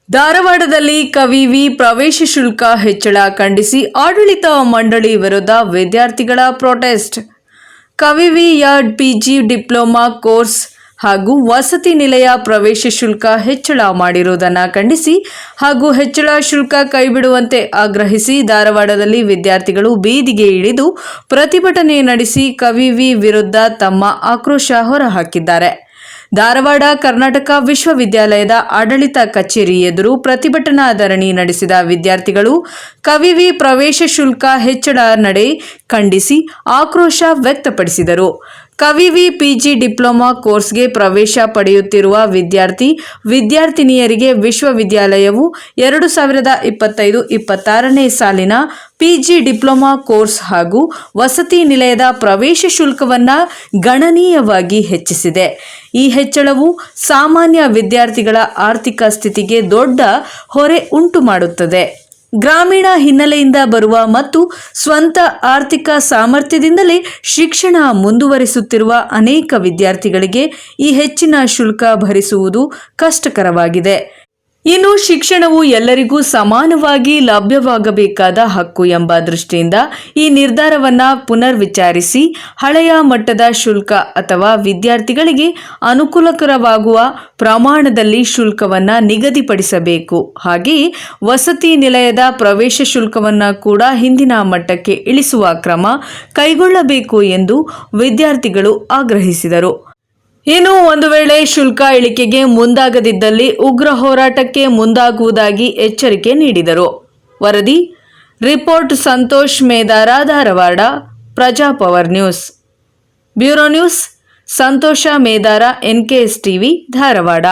ಧಾರವಾಡದಲ್ಲಿ ಕವಿವಿ ಪ್ರವೇಶ ಶುಲ್ಕ ಹೆಚ್ಚಳ ಖಂಡಿಸಿ ಆಡಳಿತ ಮಂಡಳಿ ವಿರುದ್ಧ ವಿದ್ಯಾರ್ಥಿಗಳ ಪ್ರೊಟೆಸ್ಟ್. ಕವಿವಿಯ ಪಿಜಿ ಡಿಪ್ಲೊಮಾ ಕೋರ್ಸ್ ಹಾಗೂ ವಸತಿ ನಿಲಯ ಪ್ರವೇಶ ಶುಲ್ಕ ಹೆಚ್ಚಳ ಮಾಡಿರುವುದನ್ನು ಖಂಡಿಸಿ ಹಾಗೂ ಹೆಚ್ಚಳ ಶುಲ್ಕ ಕೈಬಿಡುವಂತೆ ಆಗ್ರಹಿಸಿ ಧಾರವಾಡದಲ್ಲಿ ವಿದ್ಯಾರ್ಥಿಗಳು ಬೀದಿಗೆ ಇಳಿದು ಪ್ರತಿಭಟನೆ ನಡೆಸಿ ಕವಿವಿ ವಿರುದ್ಧ ತಮ್ಮ ಆಕ್ರೋಶ ಹೊರಹಾಕಿದ್ದಾರೆ. ಧಾರವಾಡ ಕರ್ನಾಟಕ ವಿಶ್ವವಿದ್ಯಾಲಯದ ಆಡಳಿತ ಕಚೇರಿ ಎದುರು ಪ್ರತಿಭಟನಾ ಧರಣಿ ನಡೆಸಿದ ವಿದ್ಯಾರ್ಥಿಗಳು ಕವಿವಿ ಪ್ರವೇಶ ಶುಲ್ಕ ಹೆಚ್ಚಳ ನಡೆ ಖಂಡಿಸಿ ಆಕ್ರೋಶ ವ್ಯಕ್ತಪಡಿಸಿದರು. ಕವಿವಿ ಪಿಜಿ ಡಿಪ್ಲೊಮಾ ಕೋರ್ಸ್ಗೆ ಪ್ರವೇಶ ಪಡೆಯುತ್ತಿರುವ ವಿದ್ಯಾರ್ಥಿನಿಯರಿಗೆ ವಿಶ್ವವಿದ್ಯಾಲಯವು 2025-26ನೇ ಸಾಲಿನ ಪಿಜಿ ಡಿಪ್ಲೊಮಾ ಕೋರ್ಸ್ ಹಾಗೂ ವಸತಿ ನಿಲಯದ ಪ್ರವೇಶ ಶುಲ್ಕವನ್ನು ಗಣನೀಯವಾಗಿ ಹೆಚ್ಚಿಸಿದೆ. ಈ ಹೆಚ್ಚಳವು ಸಾಮಾನ್ಯ ವಿದ್ಯಾರ್ಥಿಗಳ ಆರ್ಥಿಕ ಸ್ಥಿತಿಗೆ ದೊಡ್ಡ ಹೊರೆ ಉಂಟು ಮಾಡುತ್ತದೆ. ಗ್ರಾಮೀಣ ಹಿನ್ನೆಲೆಯಿಂದ ಬರುವ ಮತ್ತು ಸ್ವಂತ ಆರ್ಥಿಕ ಸಾಮರ್ಥ್ಯದಿಂದಲೇ ಶಿಕ್ಷಣ ಮುಂದುವರಿಸುತ್ತಿರುವ ಅನೇಕ ವಿದ್ಯಾರ್ಥಿಗಳಿಗೆ ಈ ಹೆಚ್ಚಿನ ಶುಲ್ಕ ಭರಿಸುವುದು ಕಷ್ಟಕರವಾಗಿದೆ. ಇನ್ನು ಶಿಕ್ಷಣವು ಎಲ್ಲರಿಗೂ ಸಮಾನವಾಗಿ ಲಭ್ಯವಾಗಬೇಕಾದ ಹಕ್ಕು ಎಂಬ ದೃಷ್ಟಿಯಿಂದ ಈ ನಿರ್ಧಾರವನ್ನು ಪುನರ್ವಿಚಾರಿಸಿ ಹಳೆಯ ಮಟ್ಟದ ಶುಲ್ಕ ಅಥವಾ ವಿದ್ಯಾರ್ಥಿಗಳಿಗೆ ಅನುಕೂಲಕರವಾಗುವ ಪ್ರಮಾಣದಲ್ಲಿ ಶುಲ್ಕವನ್ನು ನಿಗದಿಪಡಿಸಬೇಕು. ಹಾಗೆಯೇ ವಸತಿ ನಿಲಯದ ಪ್ರವೇಶ ಶುಲ್ಕವನ್ನು ಕೂಡ ಹಿಂದಿನ ಮಟ್ಟಕ್ಕೆ ಇಳಿಸುವ ಕ್ರಮ ಕೈಗೊಳ್ಳಬೇಕು ಎಂದು ವಿದ್ಯಾರ್ಥಿಗಳು ಆಗ್ರಹಿಸಿದರು. ಇನ್ನು ಒಂದು ವೇಳೆ ಶುಲ್ಕ ಇಳಿಕೆಗೆ ಮುಂದಾಗದಿದ್ದಲ್ಲಿ ಉಗ್ರ ಹೋರಾಟಕ್ಕೆ ಮುಂದಾಗುವುದಾಗಿ ಎಚ್ಚರಿಕೆ ನೀಡಿದರು. ವರದಿ report Santosh Medara, Dharwad, Prajapower news. Bureau news Santosh Medara, NKS TV, Dharwad.